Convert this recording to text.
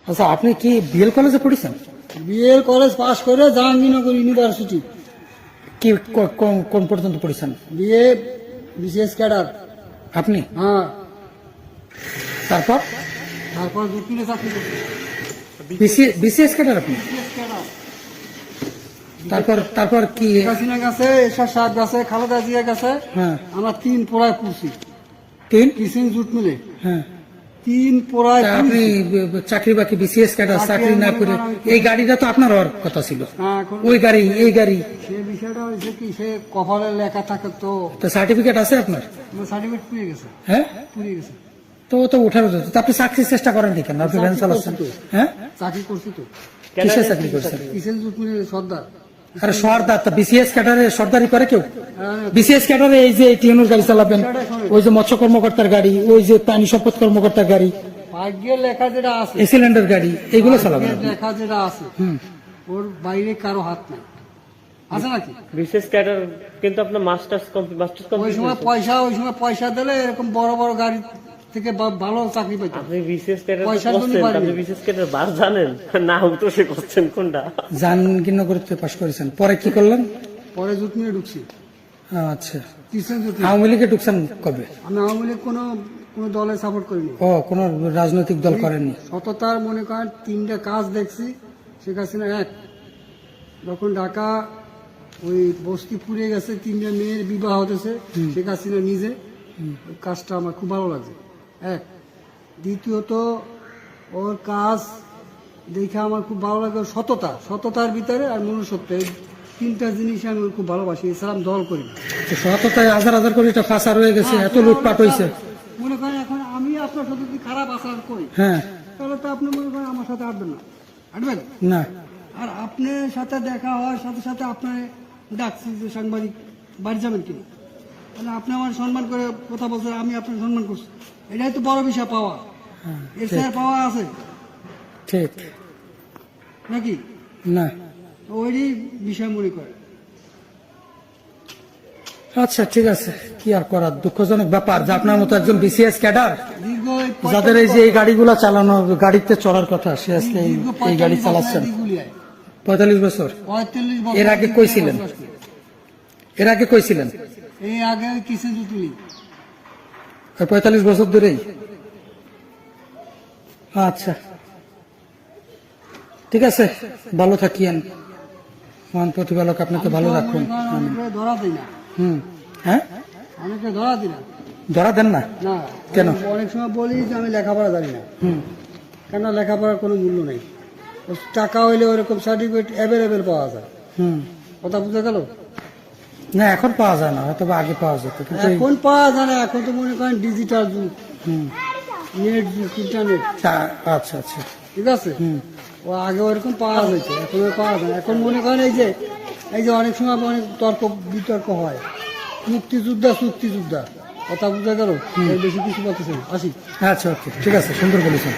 আচ্ছা, আপনি কি বিএল কলেজে পড়েছেন? বিএল কলেজ পাশ করে জাহাঙ্গীরনগর ইউনিভার্সিটি কি কোন পর্যন্ত পড়েছেন? বিএ বিশেষ ক্যাডার। আপনি? হ্যাঁ, তারপর তারপর দুপুরে চাকরি করছি। বিসিএস ক্যাডার আপনি? বিশেষ ক্যাডার। তারপর কি? হাসিনা গেছে, এরশাদ সাহেব গেছে, খালেদা জিয়া গেছে। হ্যাঁ, আমরা 3 পোড়ায় পড়ছি তিন? কিসিং জুট মিলে হ্যাঁ। 3 পোড়ায় তা আপনি চাকরি বাকি বিসিএস ক্যাডার চাকরি না করে এই গাড়িটা তো আপনার হওয়ার কথা ছিল। ওই গাড়ি এই গাড়ি সে বিষয়টা হয়েছে কি, সে কপালে লেখা থাকে তো। তো সার্টিফিকেট আছে আপনার? সার্টিফিকেট পুড়িয়ে গেছে, হ্যাঁ, পুড়িয়ে গেছে। তো ওঠার কথা। তা আপনি চাকরির চেষ্টা করেন কেন? আপনি ভ্যান চালাচ্ছেন? হ্যাঁ, চাকরি করছি তো। কিসের চাকরি করছেন? কিসেং জুট মিলে সর্দার। আরে সর্দার, তা বিসিএস ক্যাডারে সর্দারি করে কেউ? বিসিএস ক্যাডারে এই যে টিএনওর গাড়ি চালাবেন, ওই যে মৎস্য কর্মকর্তার গাড়ি, ওই যে পানি সম্পদ কর্মকর্তার গাড়ি, ভাগ্যের লেখা যেটা আছে, এসিলেন্ডার গাড়ি, এইগুলো চালাবেন ভাগ্যের আপনি। লেখা যেটা আছে, ওর বাইরে কারো হাত নাই, আছে নাকি? বিশেষ ক্যাডার কিন্তু আপনার মাস্টার্স কমপ্লিট ওই সময় পয়সা দিলে এরকম বড় বড় গাড়ি থেকে ভালো চাকরি পেত। আপনি বিশেষ ক্যাডার পয়সার জন্য করছেন, পারিনি। আপনি বিশেষ ক্যাডার বার জানেন না? তো সে করছেন কোনটা? জাহাঙ্গীরনগরতে পাশ করেছেন, পরে কি করলেন? পরে জুট মিলে ঢুকছি। আচ্ছা, কিসেং জুট মিলে। আওয়ামী লীগে ঢুকছেন কবে? আমি আওয়ামী লীগ কোনো দলে সাপোর্ট করিনি। ও, কোন রাজনৈতিক দল করেননি? সততার মনে করেন 3টা কাজ দেখছি। শেখ হাসিনা যখন ঢাকা ওই বস্তি পুড়ে গেছে, 3টা মেয়ের বিবাহ হতেছে, শেখ হাসিনা নিজে, ওই কাজটা আমার খুব ভালো লাগছে। দ্বিতীয়ত ওর কাজ দেখে আমার খুব ভালো লাগে, ওর সততার ভিতরে আর মনুষ্যত্ব, এই 3টা জিনিস আমি খুব ভালোবাসি। এছাড়া আমি দল করি না। তো সততায় হাজার হাজার কোটি টাকা ফাঁসা রয়ে গেছে, এত লুটপাট হয়েছে। মনে করেন এখন আমি আপনার সাথে যদি খারাপ আচরণ করি, হ্যাঁ, তাহলে তো আপনি মনে করেন আমার সাথে আটবেন না, আর আপনার সাথে দেখা হওয়ার সাথে সাথে আপনার ডাকছি যে সাংবাদিক বাড়ি যাবেন কিনা, তাহলে আপনি আমার সম্মান করে কথা বলছেন, আমি আপনার সম্মান করছি, এটাই তো বড় বিষয় পাওয়া। এর স্যার পাওয়া আছে ঠিক নাকি? না। ওইটাই বিষয় মনে করে। আচ্ছা, ঠিক আছে, কি আর করার, দুঃখজনক ব্যাপার যে আপনার মতো একজন বিসিএস ক্যাডার, দীর্ঘ যাদের এই যে এই গাড়িগুলা চালানো, গাড়িতে চড়ার কথা, সে আজকে এই গাড়ি চালাচ্ছেন। 45 বছর? 45 বছর। এর আগে কই ছিলেন? এর আগে কই ছিলেন? এই আগে কিসে জুটলি 45 বছর ধরেই? আচ্ছা, ঠিক আছে, ভালো থাকিয়েন, মহান প্রতিপালক আপনাকে ভালো রাখুন। অনেকে ধরা দিই না। হ্যাঁ, অনেকে ধরা দিই না। ধরা দেন না না, কেন? অনেক সময় বলি যে আমি লেখাপড়া জানি না। কেন? লেখাপড়ার কোনো মূল্য নেই। টাকা হইলে ওরকম সার্টিফিকেট অ্যাভেলেবেল পাওয়া যায়। কথা বুঝে গেল? না, এখন পাওয়া যায় না, হয়তো বা আগে পাওয়া যেত, কিন্তু এখন পাওয়া যায় না। এখন তো মনে করেন ডিজিটাল যুগ, নেট যুগ, ইন্টারনেট। আচ্ছা আচ্ছা, ঠিক আছে। ও আগে ওরকম পাওয়া যেত, এখন আর পাওয়া যায় না। এখন মনে করেন এই যে অনেক সময় অনেক তর্ক বিতর্ক হয়, চুক্তিযোদ্ধা। কথা বুঝে গেল? বেশি কিছু বলতেছে না। আসি। আচ্ছা, ওকে, ঠিক আছে, সুন্দর বলেছেন।